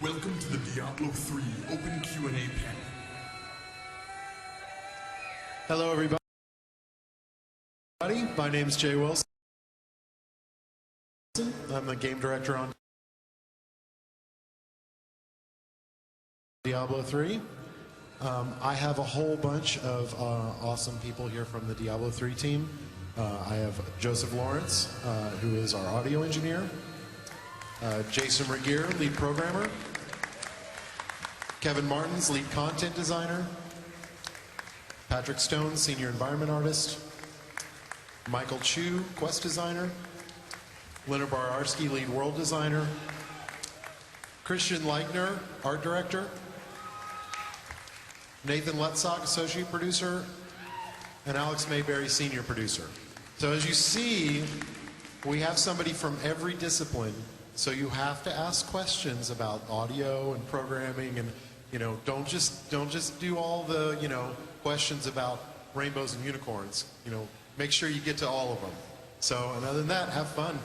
Welcome to the Diablo 3 Open Q&A panel. Hello, everybody. My name is Jay Wilson. I'm the game director on Diablo 3. I have a whole bunch of awesome people here from the Diablo 3 team. I have Joseph Lawrence, who is our audio engineer. Jason Regier, lead programmer. Kevin Martins, lead content designer. Patrick Stone, senior environment artist. Michael Chu, quest designer. Leonard Borarsky, lead world designer. Christian Leichner, art director. Nathan Letzog, associate producer. And Alex Mayberry, senior producer. So as you see, we have somebody from every discipline. So you have to ask questions about audio and programming, and don't just do all the questions about rainbows and unicorns. Make sure you get to all of them. So, and other than that, have fun.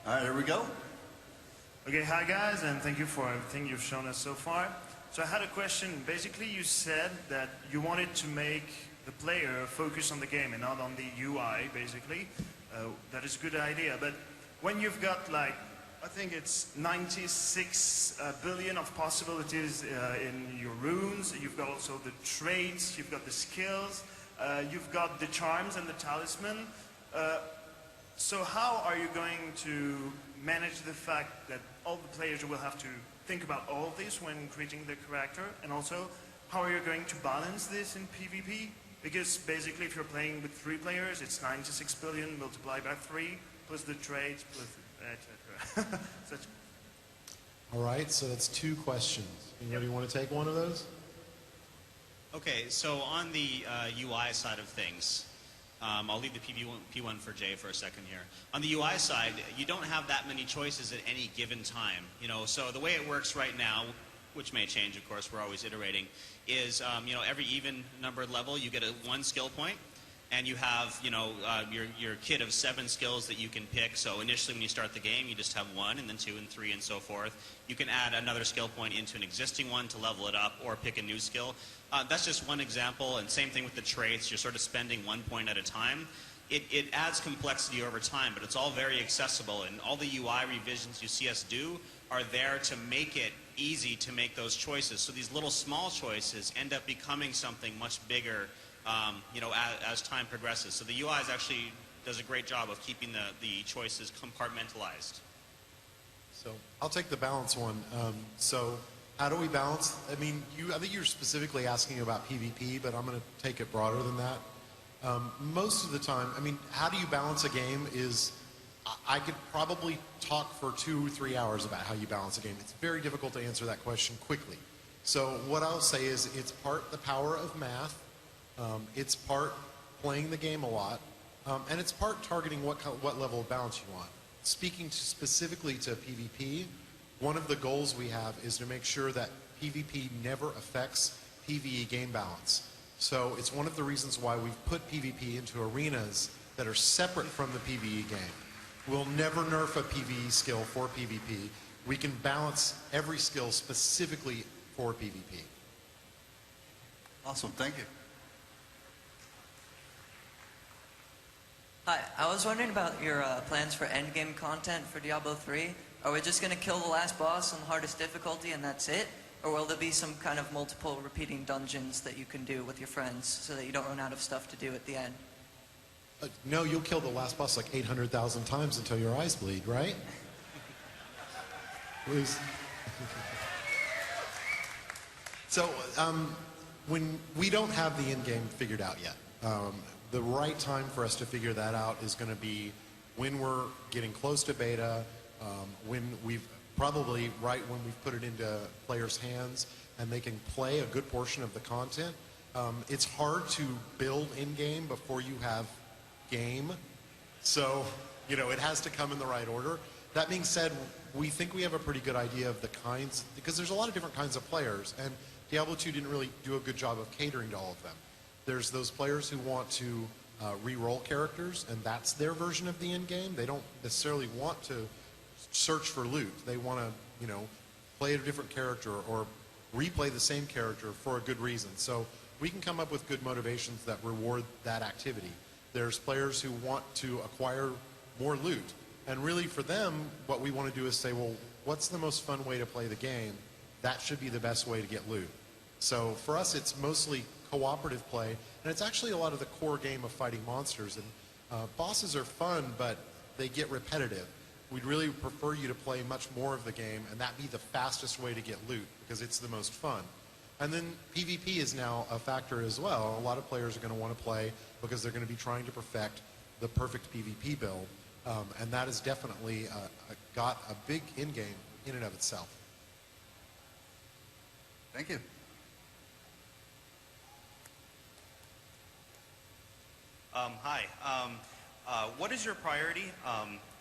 All right, here we go. Okay, hi guys, and thank you for everything you've shown us so far. So I had a question. Basically, you said that you wanted to make the player focus on the game and not on the UI, basically. That is a good idea, but when you've got I think it's 96 billion of possibilities in your runes, you've got also the traits, you've got the skills, you've got the charms and the talisman. So how are you going to manage the fact that all the players will have to think about all of this when creating the character? And also, how are you going to balance this in PvP? Because basically, if you're playing with 3 players, it's 96 billion multiplied by 3, plus the traits, plus etc. All right, so that's 2 questions. Anybody want to take one of those? Okay, so on the UI side of things, I'll leave the P1 for Jay for a second here. On the UI side, you don't have that many choices at any given time. So the way it works right now, which may change, of course, we're always iterating, is every even numbered level you get 1 skill point, and you have your kit of 7 skills that you can pick. So initially when you start the game, you just have 1, and then 2 and 3 and so forth. You can add another skill point into an existing one to level it up, or pick a new skill. That's just one example, and same thing with the traits. You're sort of spending 1 point at a time. It adds complexity over time, but it's all very accessible, and all the UI revisions you see us do are there to make it easy to make those choices. So these little small choices end up becoming something much bigger as time progresses. So the UI actually does a great job of keeping the choices compartmentalized. So I'll take the balance one. So how do we balance? I mean, I think you're specifically asking about PvP, but I'm going to take it broader than that. Most of the time, I mean, how do you balance a game is, I could probably talk for 2 or 3 hours about how you balance a game. It's very difficult to answer that question quickly. So what I'll say is it's part the power of math, it's part playing the game a lot, and it's part targeting what level of balance you want. Speaking specifically to PvP, one of the goals we have is to make sure that PvP never affects PvE game balance. So it's one of the reasons why we've put PvP into arenas that are separate from the PvE game. We'll never nerf a PvE skill for PvP. We can balance every skill specifically for PvP. Awesome, thank you. Hi, I was wondering about your plans for endgame content for Diablo 3. Are we just going to kill the last boss on the hardest difficulty and that's it? Or will there be some kind of multiple repeating dungeons that you can do with your friends so that you don't run out of stuff to do at the end? No, you'll kill the last boss like 800,000 times until your eyes bleed, right? So, when we don't have the end game figured out yet. The right time for us to figure that out is going to be when we're getting close to beta, when we've probably when we've put it into players' hands and they can play a good portion of the content. It's hard to build in-game before you have game, so it has to come in the right order. That being said, we think we have a pretty good idea of the kinds, because there's a lot of different kinds of players, and Diablo 2 didn't really do a good job of catering to all of them. There's those players who want to re-roll characters, and that's their version of the end game. They don't necessarily want to search for loot. They want to, you know, play a different character or replay the same character for a good reason. So we can come up with good motivations that reward that activity. There's players who want to acquire more loot. And really for them, what we want to do is say, well, what's the most fun way to play the game? That should be the best way to get loot. So for us, it's mostly cooperative play, and it's actually a lot of the core game of fighting monsters. And bosses are fun, but they get repetitive. We'd really prefer you to play much more of the game, and that be the fastest way to get loot, because it's the most fun. And then PvP is now a factor as well. A lot of players are going to want to play because they're going to be trying to perfect the perfect PvP build. And that has definitely got a big end game in and of itself. Thank you. Hi. What is your priority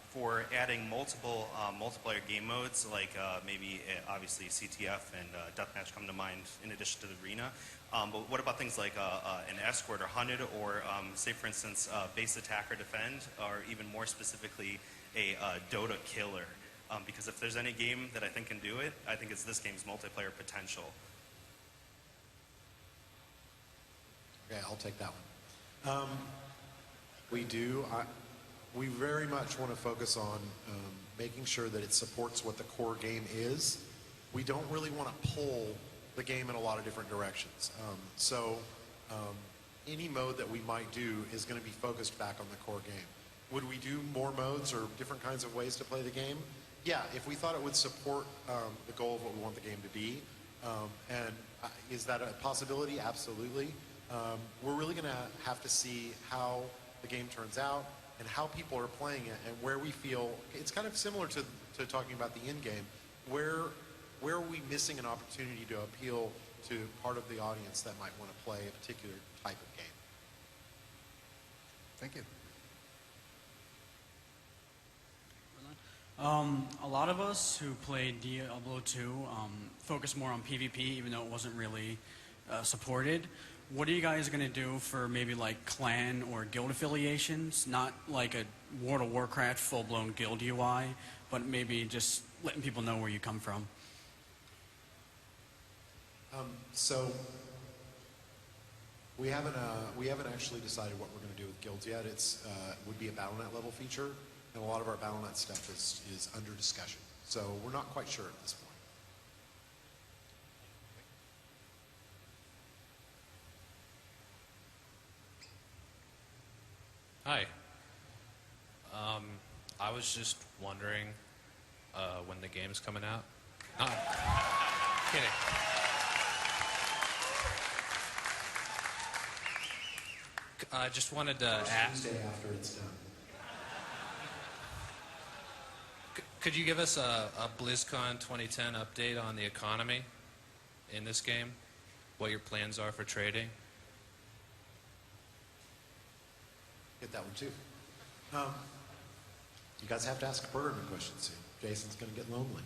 for adding multiple multiplayer game modes, like maybe obviously CTF and Deathmatch come to mind in addition to the arena? But what about things like an escort or hunted, or say for instance base attack or defend, or even more specifically a Dota killer? Because if there's any game that I think can do it, I think it's this game's multiplayer potential. Okay, I'll take that one. We very much want to focus on making sure that it supports what the core game is. We don't really want to pull the game in a lot of different directions. Any mode that we might do is going to be focused back on the core game. Would we do more modes or different kinds of ways to play the game? Yeah, if we thought it would support the goal of what we want the game to be. Is that a possibility? Absolutely. We're really going to have to see how the game turns out and how people are playing it, and where we feel it's kind of similar to talking about the end game. Where are we missing an opportunity to appeal to part of the audience that might want to play a particular type of game? Thank you. A lot of us who played Diablo 2 focus more on PvP, even though it wasn't really supported. What are you guys going to do for maybe like clan or guild affiliations? Not like a World of Warcraft full-blown guild UI, but maybe just letting people know where you come from. So we haven't actually decided what we're going to do with guilds yet. It's would be a BattleNet level feature, and a lot of our BattleNet stuff is under discussion. So we're not quite sure at this point. Hi. I was just wondering when the game's coming out. No, kidding. I just wanted to ask. Tuesday after it's done. Could you give us a BlizzCon 2010 update on the economy in this game? What your plans are for trading? Get that one too. You guys have to ask Berger a question soon. Jason's going to get lonely.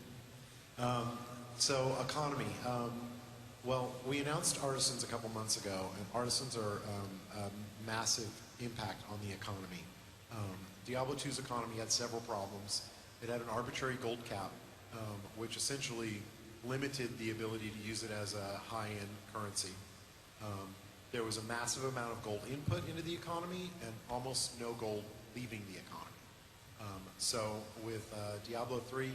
So economy. Well, we announced Artisans a couple months ago, and Artisans are a massive impact on the economy. Diablo 2's economy had several problems. It had an arbitrary gold cap, which essentially limited the ability to use it as a high-end currency. There was a massive amount of gold input into the economy and almost no gold leaving the economy. So with Diablo 3,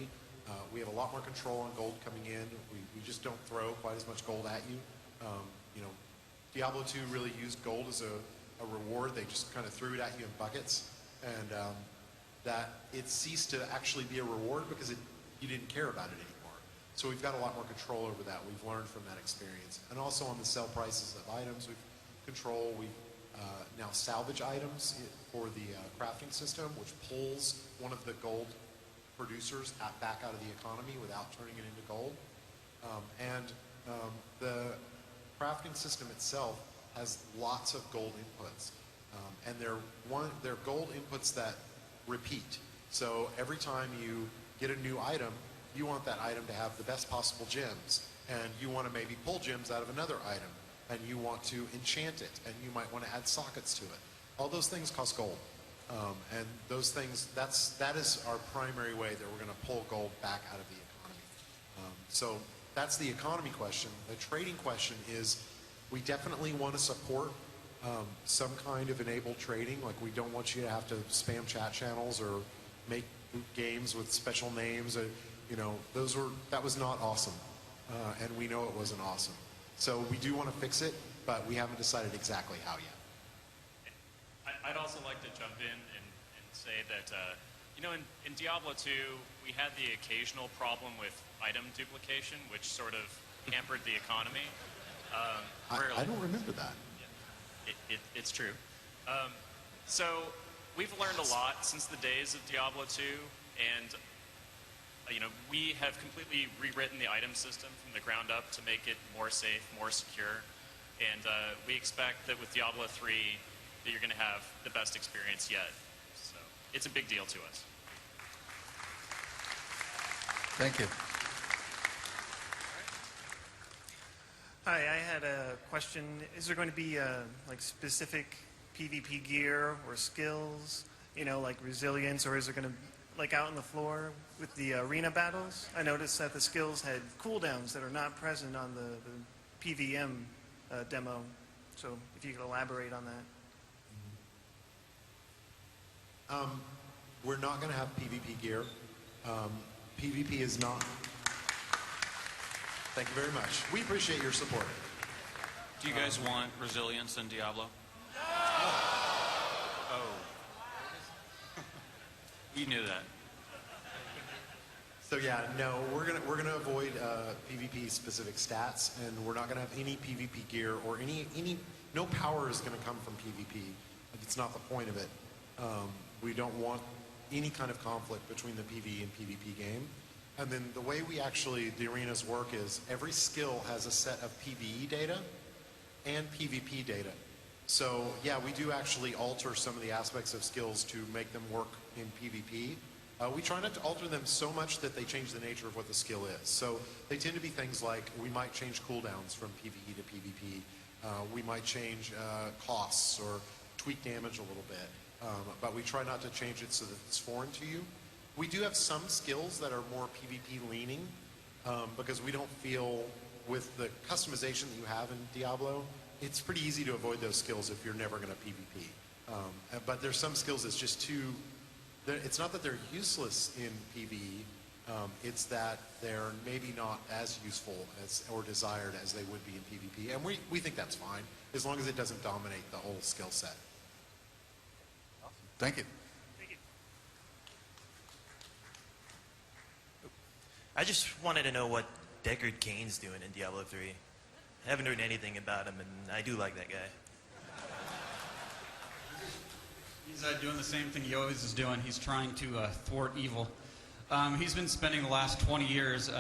we have a lot more control on gold coming in. We just don't throw quite as much gold at you. Diablo 2 really used gold as a reward. They just kind of threw it at you in buckets, and that it ceased to actually be a reward because you didn't care about it anymore. So we've got a lot more control over that. We've learned from that experience. And also on the sell prices of items, we've control. We now salvage items for the crafting system, which pulls one of the gold producers back out of the economy without turning it into gold. The crafting system itself has lots of gold inputs. And they're gold inputs that repeat. So every time you get a new item, you want that item to have the best possible gems. And you want to maybe pull gems out of another item. And you want to enchant it. And you might want to add sockets to it. all those things cost gold. And those things, that is our primary way that we're going to pull gold back out of the economy. So that's the economy question. The trading question is, we definitely want to support some kind of enabled trading. Like, we don't want you to have to spam chat channels or make games with special names. You know, that was not awesome, and we know it wasn't awesome. So we do want to fix it, but we haven't decided exactly how yet. I'd also like to jump in and say that, you know, in Diablo 2, we had the occasional problem with item duplication, which sort of hampered the economy. I don't remember that. It's true. So we've learned a lot since the days of Diablo 2, and you know, we have completely rewritten the item system from the ground up to make it more safe, more secure, and we expect that with Diablo 3 that you're going to have the best experience yet. So it's a big deal to us. Thank you. Hi, I had a question. Is there going to be like specific PvP gear or skills, you know, like resilience, or is it going to, like out on the floor with the arena battles? I noticed that the skills had cooldowns that are not present on the PVM demo. So if you could elaborate on that. We're not going to have PvP gear. PvP is not. Thank you very much. We appreciate your support. Do you guys want resilience in Diablo? Oh. We knew that. So yeah, no, we're gonna avoid PvP specific stats, and we're not gonna have any PvP gear or no power is gonna come from PvP. It's not the point of it. We don't want any kind of conflict between the PvE and PvP game. And then the way the arenas work is every skill has a set of PvE data and PvP data. So yeah, we do actually alter some of the aspects of skills to make them work in PvP. We try not to alter them so much that they change the nature of what the skill is. So they tend to be things like, we might change cooldowns from PvE to PvP. We might change costs or tweak damage a little bit. But we try not to change it so that it's foreign to you. We do have some skills that are more PvP leaning, because we don't feel, with the customization that you have in Diablo, it's pretty easy to avoid those skills if you're never going to PvP. But there's some skills that's just too, it's not that they're useless in PvE, it's that they're maybe not as useful or desired as they would be in PvP. And we think that's fine, as long as it doesn't dominate the whole skill set. Thank you. I just wanted to know what Deckard Cain's doing in Diablo 3. I haven't heard anything about him, and I do like that guy. He's doing the same thing he always is doing. He's trying to thwart evil. He's been spending the last 20 years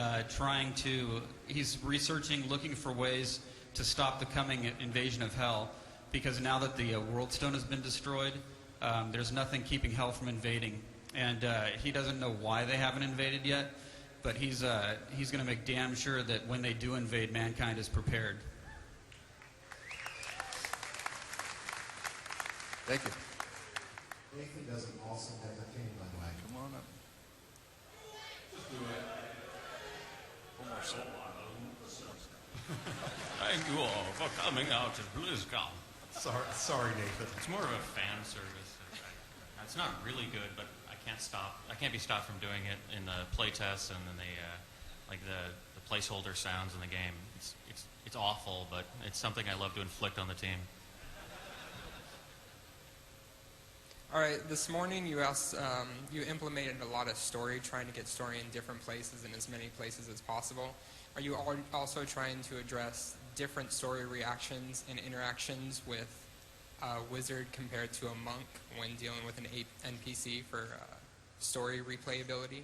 he's researching, looking for ways to stop the coming invasion of Hell, because now that the World Stone has been destroyed, there's nothing keeping Hell from invading. And he doesn't know why they haven't invaded yet, but he's going to make damn sure that when they do invade, mankind is prepared. Thank you. Nathan does an awesome entertaining, by the way. Come on up. Just do it. One more sip. Thank you all for coming out to BlizzCon. Sorry, Nathan. It's more of a fan service. It's not really good, but I can't be stopped from doing it in the playtests and then the placeholder sounds in the game. It's awful, but it's something I love to inflict on the team. All right, this morning you implemented a lot of story, trying to get story in different places and as many places as possible. Are you also trying to address different story reactions and interactions with a wizard compared to a monk when dealing with an NPC for story replayability?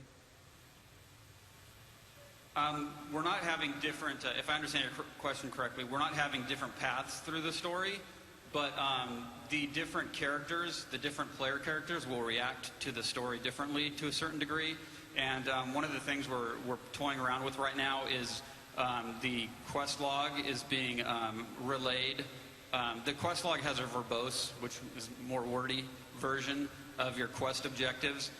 We're not having different, if I understand your question correctly, we're not having different paths through the story, but the different characters, the different player characters will react to the story differently to a certain degree. And one of the things we're toying around with right now is the quest log is being relayed The quest log has a verbose, which is more wordy version of your quest objectives.